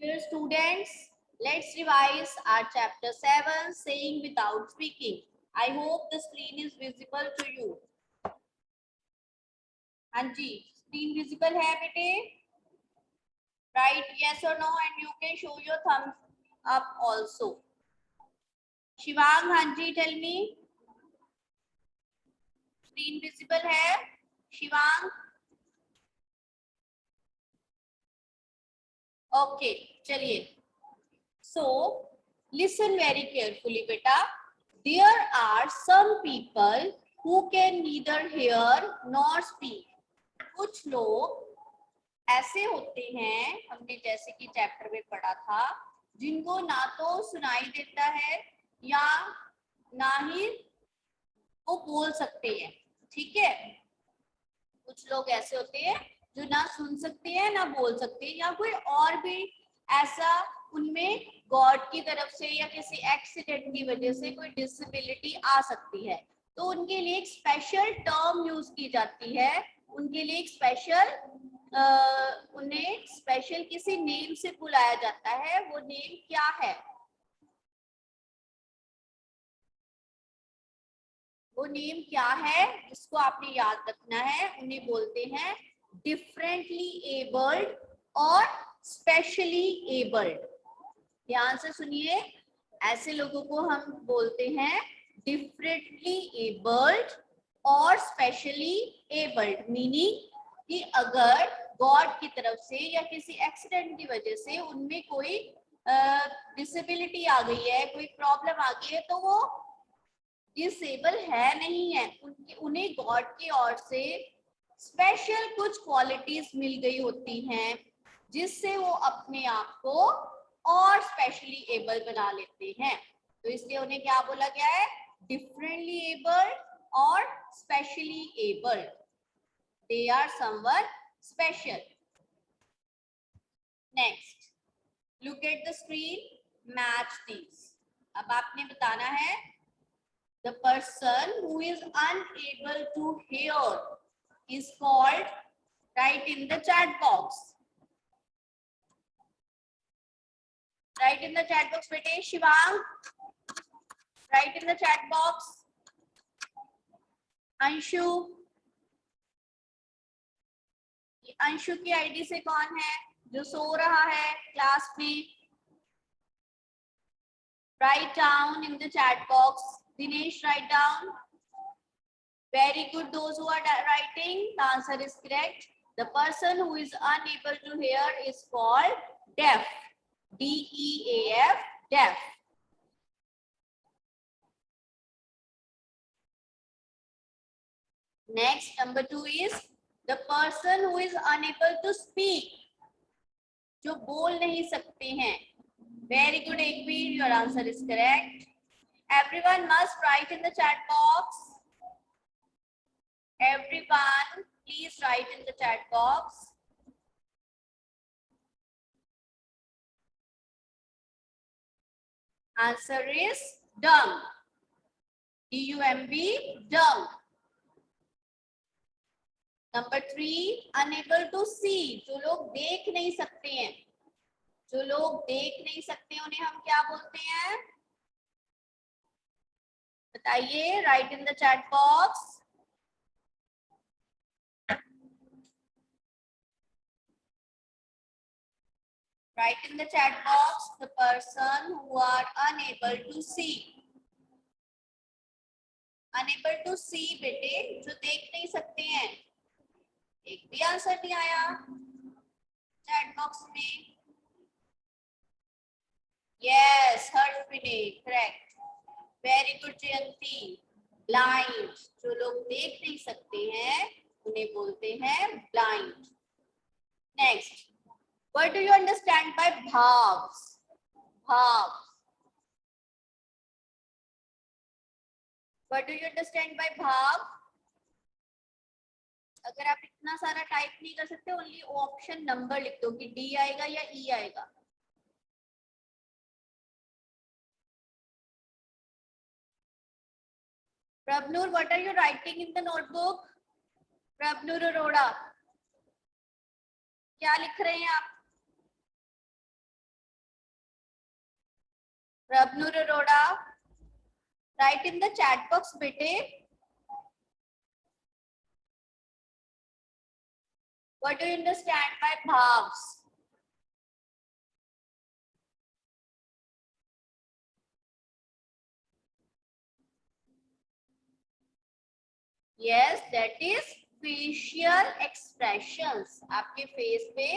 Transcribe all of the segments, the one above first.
Dear students, let's revise our chapter 7, saying without speaking. I hope the screen is visible to you. हाँ जी, screen visible है बेटे? Write yes or no and you can show your thumbs up also. Shivang, हाँ जी, tell me. Screen visible है? Shivang? Okay, चलिए. So, listen very carefully, beta. There are some people who can neither hear nor speak. कुछ लोग ऐसे होते हैं, हमने जैसे कि चैप्टर में पढ़ा था, जिनको ना तो सुनाई देता है या ना ही वो बोल सकते हैं. ठीक है, कुछ लोग ऐसे होते हैं जो ना सुन सकते हैं ना बोल सकते हैं, या कोई और भी ऐसा उनमें गॉड की तरफ से या किसी एक्सीडेंट की वजह से कोई डिसेबिलिटी आ सकती है. तो उनके लिए एक स्पेशल टर्म यूज की जाती है, उनके लिए एक स्पेशल उन्हें स्पेशल किसी नेम से बुलाया जाता है. वो नेम क्या है? वो नेम क्या है जिसको आपने याद रखना है? उन्हें बोलते हैं डिफरेंटली एबल्ड और स्पेशली एबल्ड. ध्यान से सुनिए, ऐसे लोगों को हम बोलते हैं डिफरेंटली एबल्ड और स्पेशली एबल्ड. मीनिंग कि अगर गॉड की तरफ से या किसी एक्सीडेंट की वजह से उनमें कोई डिसेबिलिटी आ गई है, कोई प्रॉब्लम आ गई है, तो वो डिसेबल है नहीं है, उन्हें गॉड की ओर से स्पेशल कुछ क्वालिटीज मिल गई होती हैं जिससे वो अपने आप को और स्पेशली एबल बना लेते हैं. तो इसलिए उन्हें क्या बोला गया है? डिफरेंटली एबल्ड और specially abled. They are someone special. Next, look at the screen, match these. अब आपने बताना है the person who is unable to hear is called, write in the chat box. Write in the chat box, bete. Shivang, write in the chat box. Anshu, Anshu की ID से कौन है जो सो रहा है क्लास में? Write down in the chat box. Dinesh, write down. Very good. Those who are writing, the answer is correct. The person who is unable to hear is called deaf. DEAF, deaf. Next, number 2 is the person who is unable to speak. जो बोल नहीं सकते हैं. Very good, Ekveer. Your answer is correct. Everyone must write in the chat box. Everyone, please write in the chat box. Answer is dumb. D-U-M-B, dumb. Number 3, unable to see. जो लोग देख नहीं सकते हैं, जो लोग देख नहीं सकते उन्हें हम क्या बोलते हैं? बताइए, right in the chat box. Write in the chat box the person who are unable to see. Unable to see बेटे, जो देख नहीं सकते हैं. एक भी आंसर नहीं आया चैट बॉक्स में. Yes, Harshvini, correct. Very good, जयंती. Blind, जो लोग देख नहीं सकते हैं उन्हें बोलते हैं blind. Next, what do you understand by bhavs? Bhavs. What do you understand by bhav? अगर आप इतना सारा टाइप नहीं कर सकते, ओनली ऑप्शन नंबर लिख दो कि डी आएगा या ई आएगा. Prabnur, what are you writing in the notebook? Prabnur Arora, क्या लिख रहे हैं आप? Prabnur Arora, write in the chat box bete. What do you understand by bhavs? Yes, that is facial expressions. आपके फेस पे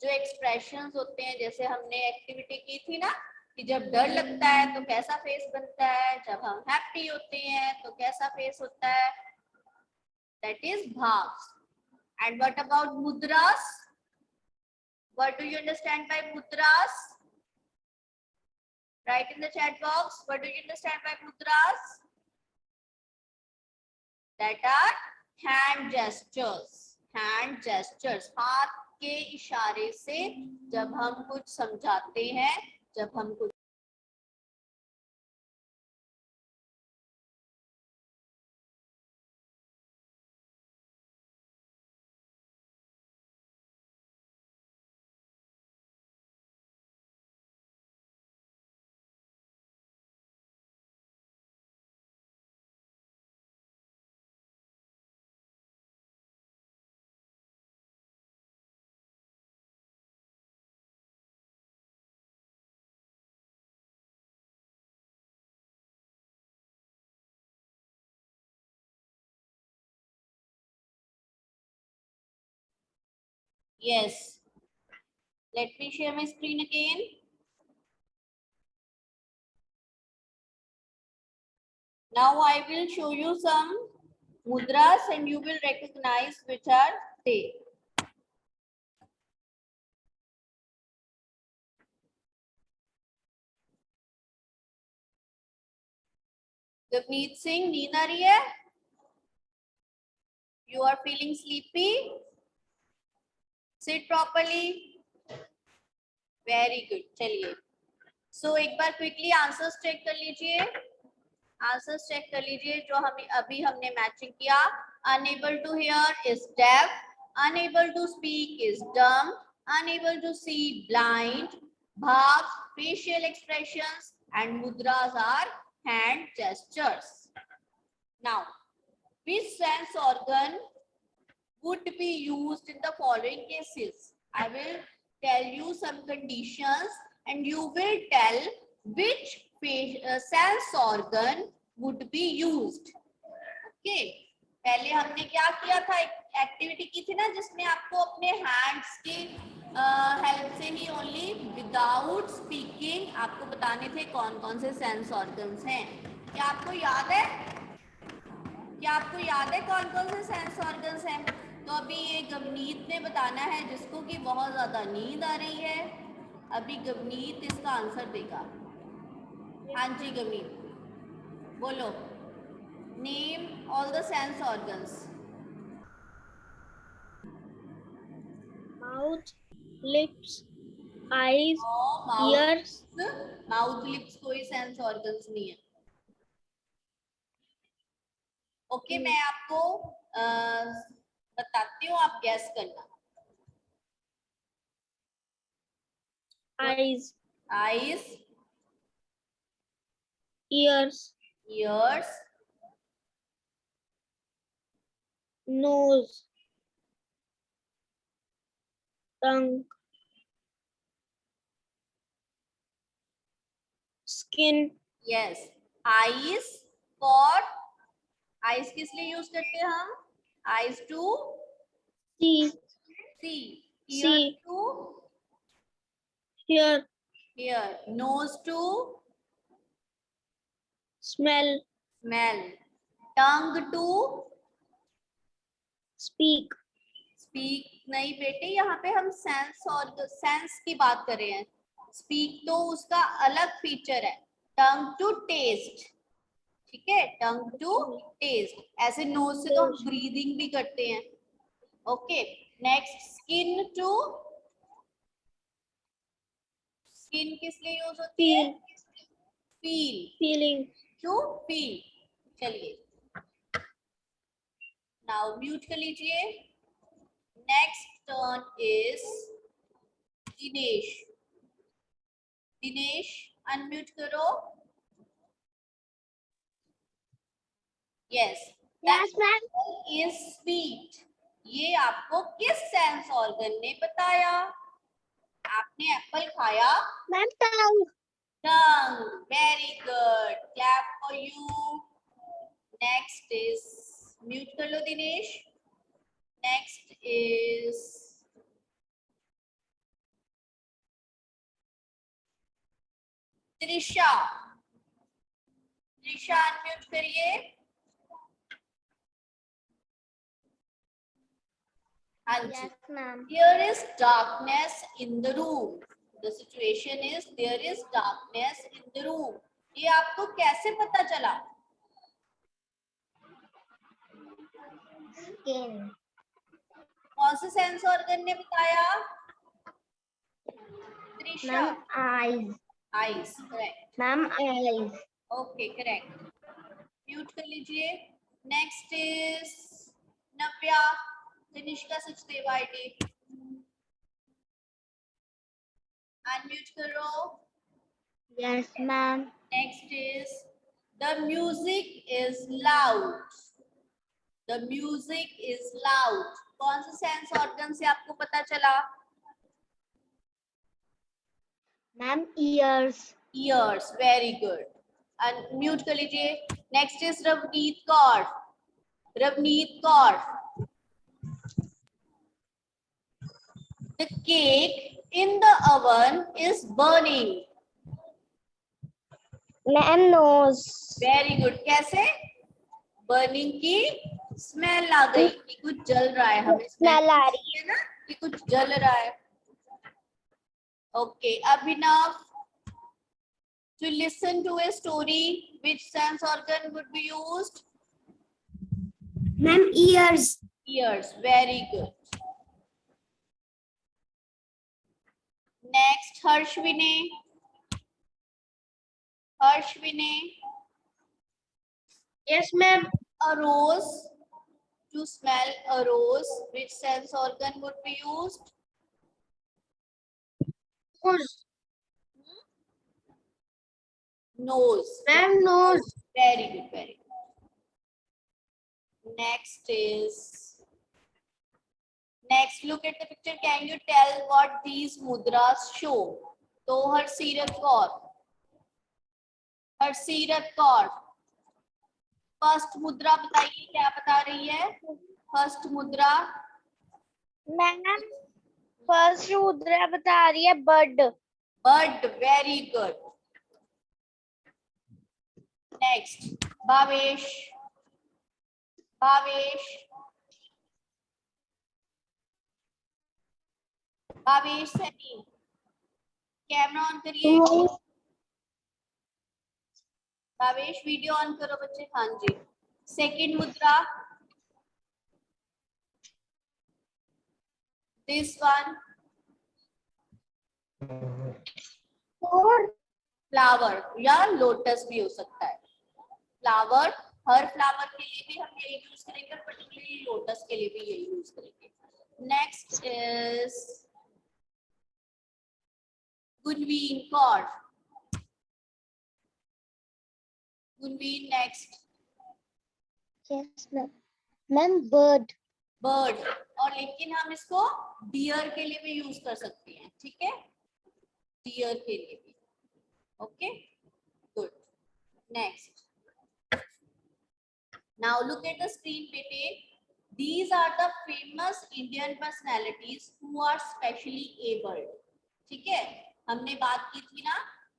जो एक्सप्रेशंस होते हैं, जैसे हमने एक्टिविटी की थी ना कि जब डर लगता है तो कैसा फेस बनता है, जब हम हैप्पी होते हैं तो कैसा फेस होता है, that is bhavs. And what about mudras? What do you understand by mudras? Write in the chat box. What do you understand by mudras? That are hand gestures. Hand gestures. हाथ के इशारे से जब हम कुछ समझाते हैं, जब हम कुछ Yes. Let me share my screen again. Now I will show you some mudras and you will recognize which are they. Gurmeet Singh, नींद आ रही है? You are feeling sleepy? Sit properly. Very good. चलिए. So एक बार quickly answers check कर लीजिए. Answers check कर लीजिए जो हमें अभी हमने मैचिंग किया. Unable to hear is deaf. Unable to speak is dumb. Unable to see, blind. Bhav, facial expressions, and mudras are hand gestures. Now, which sense organ would be used in the following cases? I will tell you some conditions and you will tell which sense organ would be used. Okay. पहले हमने क्या किया था, activity की थी ना जिसमें आपको अपने हैंड्स की हेल्प से ही ओनली विदाउट स्पीकिंग आपको बताने थे कौन कौन से सेंस ऑर्गन्स हैं. क्या आपको याद है? क्या आपको याद है कौन कौन से सेंस ऑर्गन्स हैं? तो अभी ये गवनीत ने बताना है जिसको कि बहुत ज्यादा नींद आ रही है. अभी गवनीत इसका आंसर देगा. हाँ जी गवनीत बोलो. Name all the sense organs. Mouth, lips, eyes, ears. Mouth lips कोई सेंस ऑर्गन्स नहीं है. ओके मैं आपको बताती हूँ, आप गैस करना. Eyes, eyes, ears, ears, nose, tongue, skin. Yes. Eyes for, eyes किस लिए यूज करते हैं हम? Eyes to See, see, ears see, to hear, hear, nose to smell, smell, tongue to speak. Speak नहीं बेटे, यहाँ पे हम सेंस और सेंस की बात कर रहे हैं. स्पीक तो उसका अलग फीचर है. Tongue to taste. ठीक है, टंग टू टेस्ट. ऐसे नोज से तो हम ब्रीदिंग भी करते हैं. Okay. Next skin to, skin किस लिए यूज होती है? Feel, Feeling. To feel. चलिए नाउ म्यूट कर लीजिए. Next turn is Dinesh. Dinesh unmute करो। Yes, Yes, ma'am. Is sweet. ये आपको किस सेंस ऑर्गन ने बताया? आपने एप्पल खाया? Ma'am, tongue. Tongue. Very good, clap for you. Next is, mute कर लो Dinesh. Next is Trisha. Trisha unmute करिए। हाँ जी। Yes, ma'am. There is darkness in the room. The situation is there is darkness in the room. ये आपको कैसे पता चला? Skin. कौन से सेंस ऑर्गन ने बताया? Trisha. Ma'am, eyes. Eyes, correct. Ma'am, eyes. Okay, correct. Mute कर लीजिए। Next is Navya. Tanishka Sachdev ID unmute करो। Yes, ma'am. Next is the music is loud. The music is loud. कौन से सेंस ऑर्गन से आपको पता चला? Ma'am, ears. Ears, very good. Unmute कर लीजिए। Next is Ravneet Kaur. Ravneet Kaur. The cake in the oven is burning. Ma'am, nose. Very good. कैसे? Burning की स्मेल आ गई कि कुछ जल रहा है। हमें Smell आ रही है ना कि कुछ जल रहा है। Okay, Abhinav, to listen to a story, which sense organ would be used? Ma'am, ears. Ears, very good. Next, Harshvine. Harshvine. Yes, ma'am. A rose, to smell a rose, which sense organ would be used? Nose. Nose. Ma'am, nose. Very good, very good. Next, look at the picture. Can you tell what these mudras show? तो हरसीरत Kaur, हरसीरत Kaur, first मुद्रा बताइए, क्या बता रही है? First मुद्रा। Ma'am, first मुद्रा बता रही है bird. Bird, very good. Next, Bhavesh. Bhavesh, Bhavesh Sunny, camera on करिए। भावेश वीडियो ऑन करो बच्चे। हाँ जी। सेकंड मुद्रा, दिस वन, फ्लावर या लोटस भी हो सकता है। फ्लावर, हर फ्लावर के लिए भी हम यही यूज करेंगे, पर्टिकुलरली लोटस के लिए भी यही यूज करेंगे। Next is Gunveen Kaur. Gunveen, next. Yes, ma'am. Ma'am, bird. Bird, और लेकिन हम इसको डियर के लिए भी यूज कर सकते हैं, ठीक है? डियर के लिए भी। Okay, good. Next, now look at the screen बेटे। These are the famous Indian personalities who are specially abled. ठीक है, हमने बात की थी ना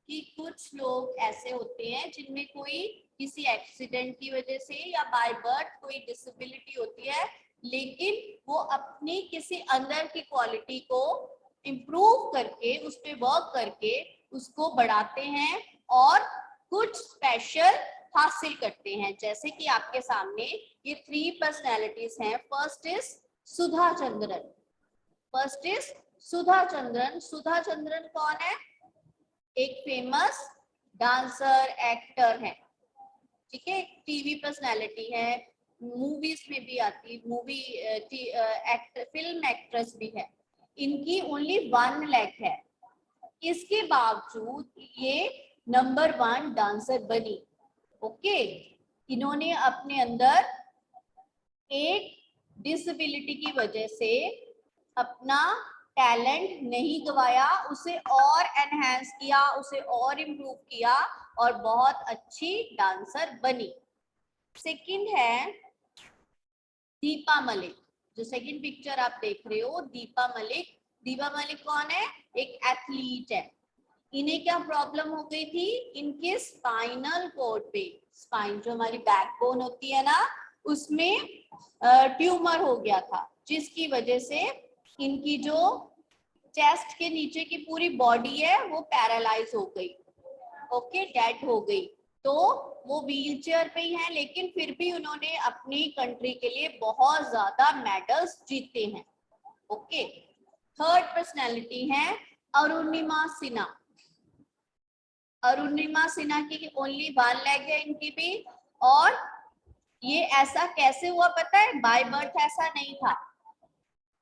कि कुछ लोग ऐसे होते हैं जिनमें कोई किसी एक्सीडेंट की वजह से या बाय बर्थ कोई डिसेबिलिटी होती है, लेकिन वो अपनी किसी अंदर की क्वालिटी को इम्प्रूव करके, उस पर वर्क करके उसको बढ़ाते हैं और कुछ स्पेशल हासिल करते हैं। जैसे कि आपके सामने ये 3 पर्सनैलिटीज हैं। First is Sudha Chandran. First is Sudha Chandran. Sudha Chandran कौन है? एक फेमस डांसर, एक्टर है, ठीक है? टीवी पर्सनैलिटी है, मूवीज में भी आती, मूवी फिल्म एक्ट्रेस भी है। इनकी ओनली 1 लेग है, इसके बावजूद ये नंबर 1 डांसर बनी। ओके, इन्होंने अपने अंदर एक डिसेबिलिटी की वजह से अपना टैलेंट नहीं गवाया, उसे और एनहांस किया, उसे और इम्प्रूव किया और बहुत अच्छी डांसर बनी। सेकंड है दीपा मलिक। जो सेकंड पिक्चर आप देख रहे हो, दीपा मलिक। दीपा मलिक कौन है? एक एथलीट है। इन्हें क्या प्रॉब्लम हो गई थी? इनके स्पाइनल कोड पे, स्पाइन जो हमारी बैकबोन होती है ना, उसमें ट्यूमर हो गया था, जिसकी वजह से इनकी जो चेस्ट के नीचे की पूरी बॉडी है वो पैरालाइज हो गई। ओके, डेड हो गई। तो वो व्हील चेयर पे ही हैं, लेकिन फिर भी उन्होंने अपनी कंट्री के लिए बहुत ज्यादा मेडल्स जीते हैं। ओके, थर्ड पर्सनैलिटी है अरुणिमा सिन्हा। अरुणिमा सिन्हा की ओनली 1 लेग है इनकी भी। और ये ऐसा कैसे हुआ पता है? बाय बर्थ ऐसा नहीं था।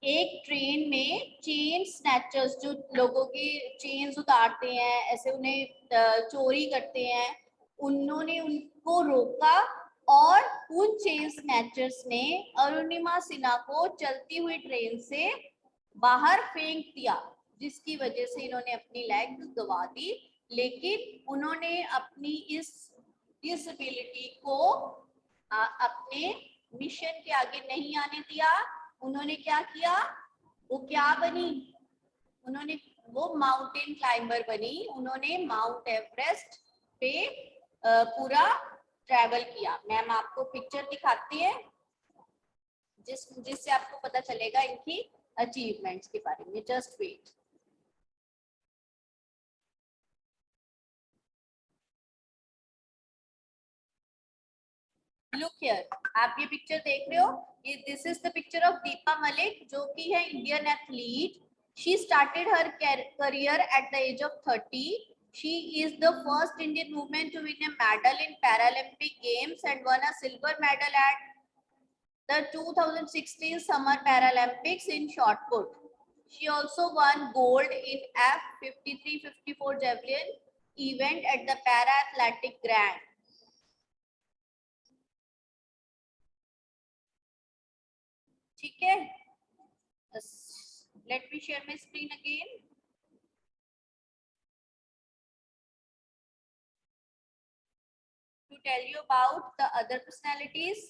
एक ट्रेन में चेन स्नैचर्स, जो लोगों की चेन्स उतारते हैं, ऐसे उन्हें चोरी करते हैं, उन्होंने उनको रोका और उन चेन स्नैचर्स ने अरुणिमा सिन्हा को चलती हुई ट्रेन से बाहर फेंक दिया, जिसकी वजह से इन्होंने अपनी लेग गंवा दी। लेकिन उन्होंने अपनी इस डिसेबिलिटी को अपने मिशन के आगे नहीं आने दिया। उन्होंने क्या किया? वो क्या बनी? वो माउंटेन क्लाइंबर बनी। उन्होंने माउंट एवरेस्ट पे पूरा ट्रैवल किया। मैम आपको पिक्चर दिखाती है जिससे आपको पता चलेगा इनकी अचीवमेंट्स के बारे में। Just wait. लुक हियर, आप ये पिक्चर देख रहे हो, ये this is the picture of Deepa Malik, जो कि है Indian athlete. She started her career at the age of 30. She is the first Indian woman to win a medal in Paralympic Games and won a silver medal at the 2016 Summer Paralympics in shot put. She also won gold in F53-54 javelin event at the Para Athletic Grand. ठीक है, let me share my screen again. To tell you about the other personalities.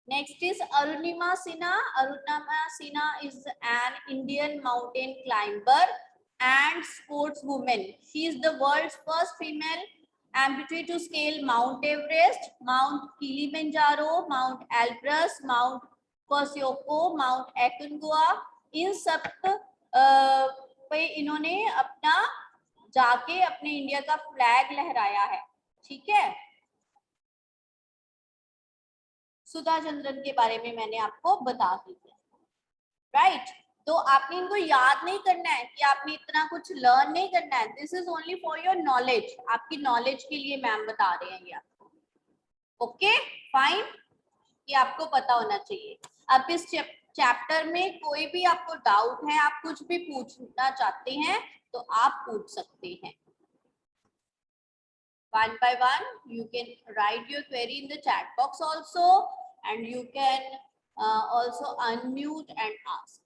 Next is Arunima Sinha. Arunima Sinha is an Indian mountain climber and sportswoman. She is the world's first female amputee to scale Mount Everest, Mount Kilimanjaro, Mount Elbrus, Mount Kosciuszko, Mount Aconcagua. इन सब पे इन्होंने अपना जाके अपने India का flag लहराया है। ठीक है, सुधा चंद्रन के बारे में मैंने आपको बता दिया, राइट। तो आपने इनको याद नहीं करना है कि आपने इतना कुछ लर्न नहीं करना है। This is only for your knowledge, आपकी नॉलेज के लिए मैम बता रहे हैं ये आपको। ओके फाइन, ये आपको पता होना चाहिए। अब इस चैप्टर में कोई भी आपको डाउट है, आप कुछ भी पूछना चाहते हैं तो आप पूछ सकते हैं। One by one, you can write your query in the chat box also, and you can also unmute and ask.